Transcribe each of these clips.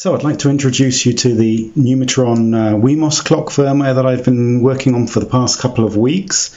So I'd like to introduce you to the Numitron Wemos clock firmware that I've been working on for the past couple of weeks.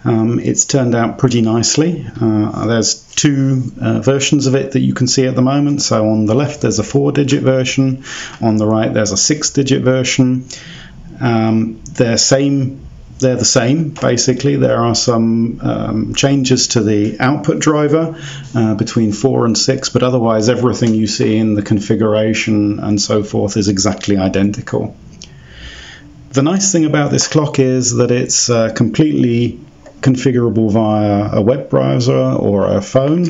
It's turned out pretty nicely. There's two versions of it that you can see at the moment. So on the left there's a 4-digit version, on the right there's a 6-digit version. They're the same basically. There are some changes to the output driver between 4 and 6, but otherwise everything you see in the configuration and so forth is exactly identical. The nice thing about this clock is that it's completely configurable via a web browser or a phone.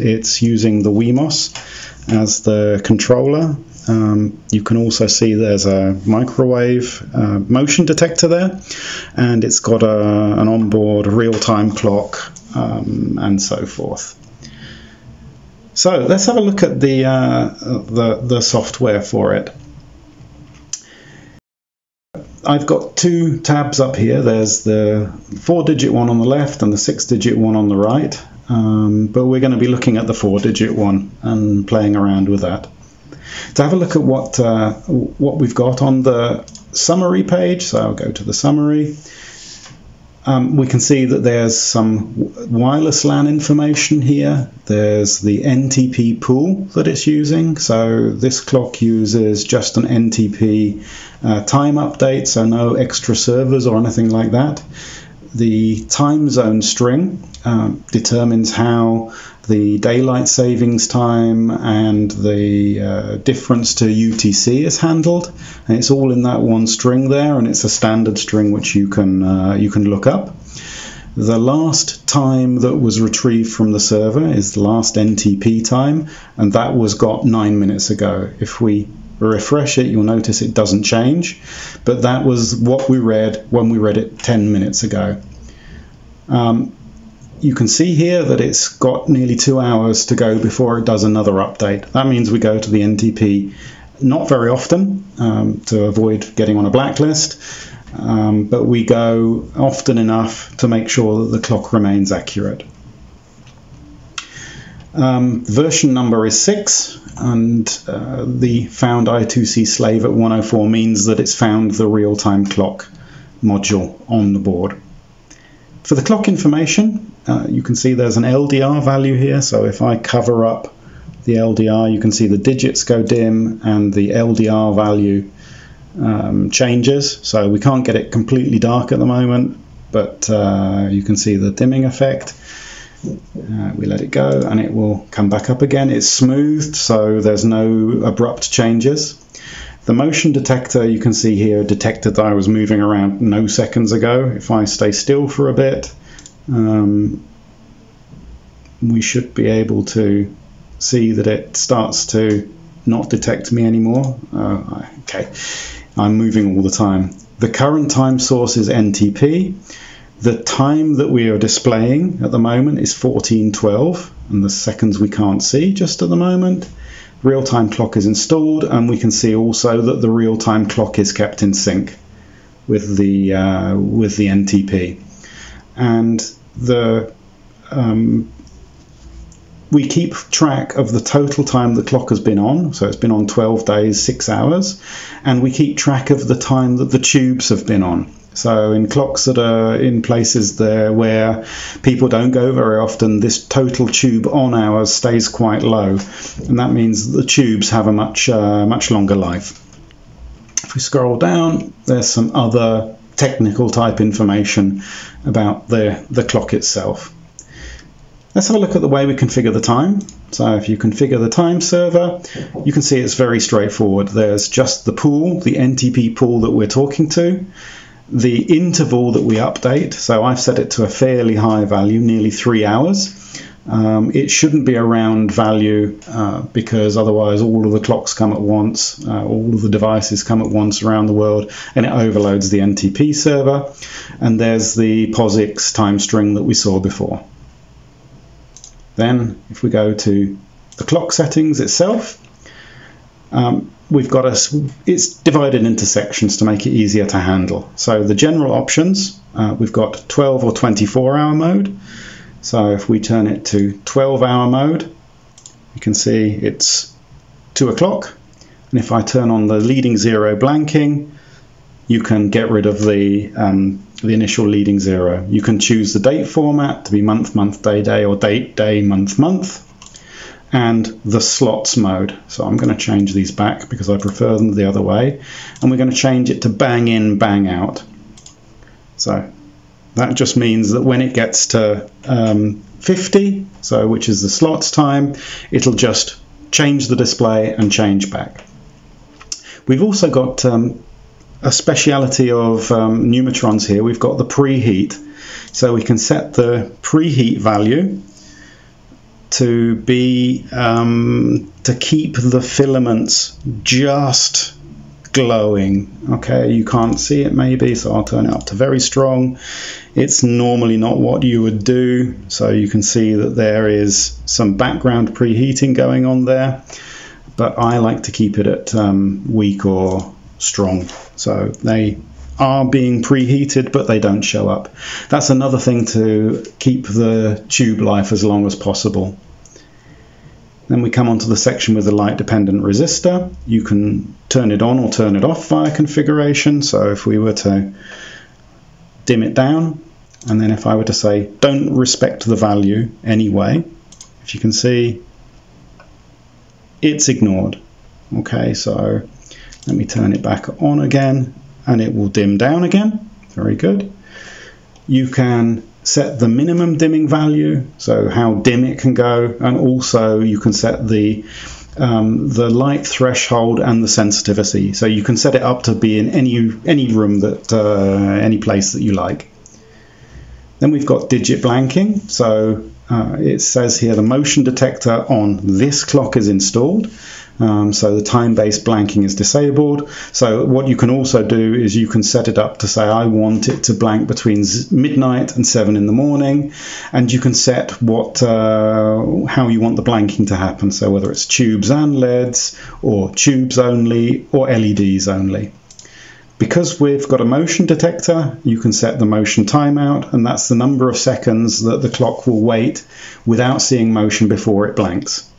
It's using the Wemos as the controller. You can also see there's a microwave motion detector there, and it's got an onboard real-time clock and so forth. So let's have a look at the software for it. I've got two tabs up here. There's the 4-digit one on the left and the 6-digit one on the right, but we're going to be looking at the 4-digit one and playing around with that. To have a look at what we've got on the summary page, so I'll go to the summary. We can see that there's some wireless LAN information here. There's the NTP pool that it's using. So this clock uses just an NTP time update, so no extra servers or anything like that. The Timezone String determines how the daylight savings time and the difference to UTC is handled, and it's all in that one string there, and it's a standard string which you can look up. The last time that was retrieved from the server is the last NTP time, and that was got 9 minutes ago. If we refresh it, you'll notice it doesn't change, but that was what we read when we read it 10 minutes ago. You can see here that it's got nearly 2 hours to go before it does another update. That means we go to the NTP not very often to avoid getting on a blacklist, but we go often enough to make sure that the clock remains accurate. Version number is 6, and the found I2C slave at 104 means that it's found the real-time clock module on the board. For the clock information, you can see there's an LDR value here, so if I cover up the LDR, you can see the digits go dim and the LDR value changes. So we can't get it completely dark at the moment, but you can see the dimming effect. We let it go and it will come back up again. It's smoothed, so there's no abrupt changes. The motion detector, you can see here, detected that I was moving around no seconds ago. If I stay still for a bit, we should be able to see that it starts to not detect me anymore. Okay, I'm moving all the time. The current time source is NTP. The time that we are displaying at the moment is 14:12, and the seconds we can't see just at the moment. Real-time clock is installed, and we can see also that the real-time clock is kept in sync with the NTP. And we keep track of the total time the clock has been on, so it's been on 12 days, 6 hours, and we keep track of the time that the tubes have been on. So in clocks that are in places there where people don't go very often, this total tube on hours stays quite low, and that means the tubes have a much longer life. If we scroll down, there's some other technical type information about the clock itself. Let's have a look at the way we configure the time. So if you configure the time server, you can see it's very straightforward. There's just the pool, the NTP pool that we're talking to, the interval that we update, so I've set it to a fairly high value, nearly 3 hours. It shouldn't be a round value because otherwise all of the clocks come at once, all of the devices come at once around the world, and it overloads the NTP server. And there's the POSIX time string that we saw before. Then if we go to the clock settings itself, it's divided into sections to make it easier to handle. So the general options, we've got 12 or 24-hour mode. So if we turn it to 12-hour mode, you can see it's 2 o'clock. And if I turn on the leading 0 blanking, you can get rid of the initial leading 0. You can choose the date format to be month, month, day, day, or date, day, month, month, and the slots mode. So I'm going to change these back because I prefer them the other way, and we're going to change it to bang in, bang out. So that just means that when it gets to 50, so which is the slots time, it'll just change the display and change back. We've also got a speciality of Numitrons here. We've got the preheat, so we can set the preheat value to be to keep the filaments just glowing. Okay, you can't see it maybe, so I'll turn it up to very strong. It's normally not what you would do, so you can see that there is some background preheating going on there, but I like to keep it at weak or strong, so they are being preheated but they don't show up. That's another thing to keep the tube life as long as possible. Then we come on to the section with the light dependent resistor. You can turn it on or turn it off via configuration. So if we were to dim it down, and then if I were to say don't respect the value anyway, if you can see, it's ignored. Okay, so let me turn it back on again and it will dim down again. Very good. You can set the minimum dimming value, so how dim it can go, and also you can set the light threshold and the sensitivity. So you can set it up to be in any room that any place that you like. Then we've got digit blanking. So it says here the motion detector on this clock is installed. So the time-based blanking is disabled. So what you can also do is you can set it up to say I want it to blank between midnight and 7 in the morning, and you can set what how you want the blanking to happen. So whether it's tubes and LEDs, or tubes only, or LEDs only. Because we've got a motion detector, you can set the motion timeout, and that's the number of seconds that the clock will wait without seeing motion before it blanks.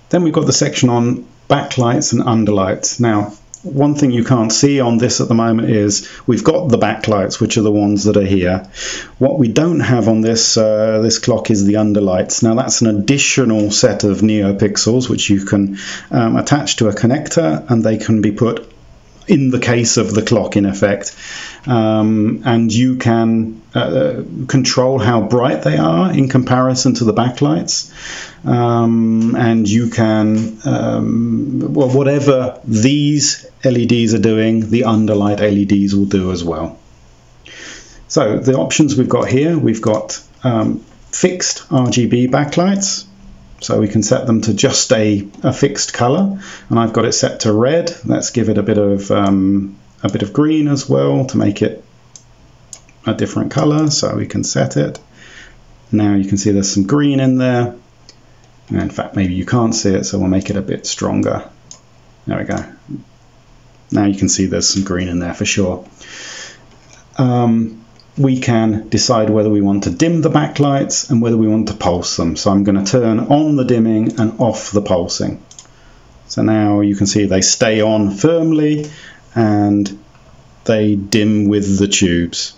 Then we've got the section on backlights and underlights. Now, one thing you can't see on this at the moment is we've got the backlights, which are the ones that are here. What we don't have on this this clock is the underlights. Now that's an additional set of neopixels which you can attach to a connector, and they can be put in the case of the clock in effect, and you can control how bright they are in comparison to the backlights, and you can well, whatever these LEDs are doing, the underlight LEDs will do as well. So the options we've got here, we've got fixed RGB backlights. So we can set them to just a fixed color, and I've got it set to red. Let's give it a bit of green as well to make it a different color. So we can set it. Now you can see there's some green in there. And in fact, maybe you can't see it, so we'll make it a bit stronger. There we go. Now you can see there's some green in there for sure. We can decide whether we want to dim the backlights and whether we want to pulse them. So I'm going to turn on the dimming and off the pulsing. So now you can see they stay on firmly and they dim with the tubes.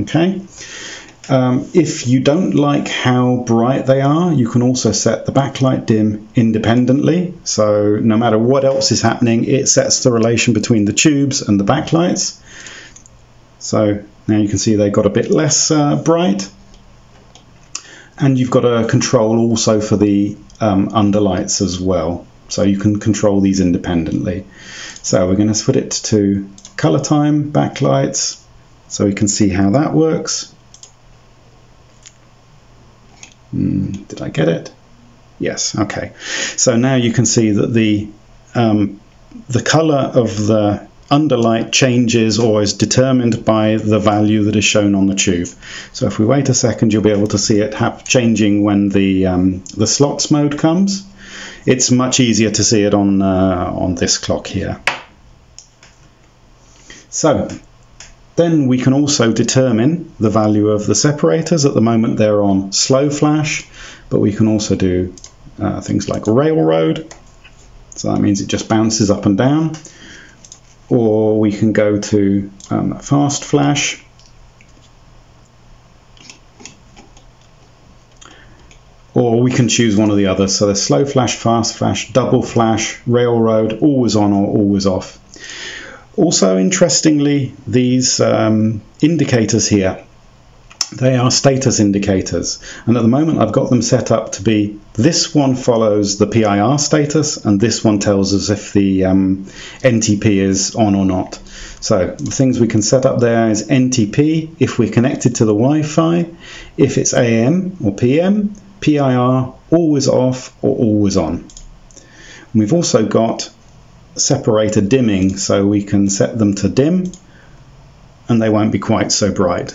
Okay. If you don't like how bright they are, you can also set the backlight dim independently. So no matter what else is happening, it sets the relation between the tubes and the backlights. So now you can see they got a bit less bright, and you've got a control also for the underlights as well. So you can control these independently. So we're going to put it to color time backlights so we can see how that works. Did I get it? Yes. Okay. So now you can see that the color of the underlight changes or is determined by the value that is shown on the tube. So if we wait a second, you'll be able to see it changing when the slots mode comes. It's much easier to see it on this clock here. So then we can also determine the value of the separators. At the moment they're on slow flash, but we can also do things like Railroad, so that means it just bounces up and down. Or we can go to Fast Flash, or we can choose one or the other. So there's Slow Flash, Fast Flash, Double Flash, Railroad, always on or always off. Also, interestingly, these indicators here, they are status indicators, and at the moment I've got them set up to be, this one follows the PIR status and this one tells us if the NTP is on or not. So the things we can set up there is NTP if we're connected to the Wi-Fi, if it's AM or PM, PIR, always off or always on. And we've also got separator dimming, so we can set them to dim and they won't be quite so bright.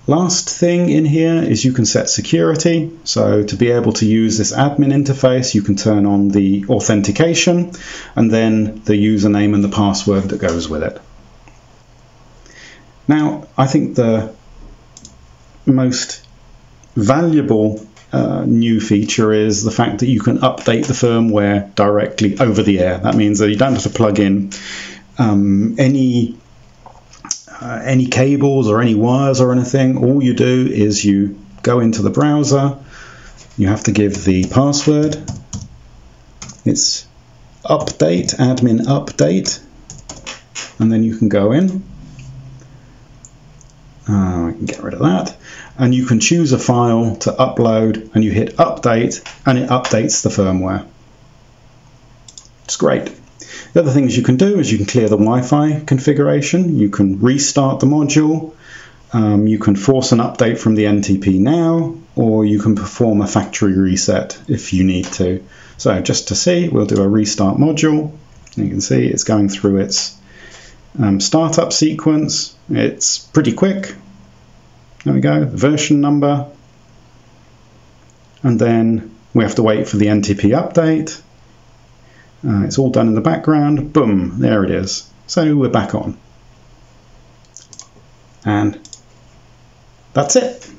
Last thing in here is you can set security. So to be able to use this admin interface, you can turn on the authentication and then the username and the password that goes with it. Now, I think the most valuable new feature is the fact that you can update the firmware directly over the air. That means that you don't have to plug in any cables or any wires or anything. All you do is you go into the browser, you have to give the password, it's update, admin update, and then you can go in. I can get rid of that, and you can choose a file to upload and you hit update and it updates the firmware. It's great. The other things you can do is you can clear the Wi-Fi configuration, you can restart the module, you can force an update from the NTP now, or you can perform a factory reset if you need to. So just to see, we'll do a restart module. You can see it's going through its startup sequence. It's pretty quick. There we go, version number. And then we have to wait for the NTP update. It's all done in the background. Boom, there it is. So we're back on. And that's it.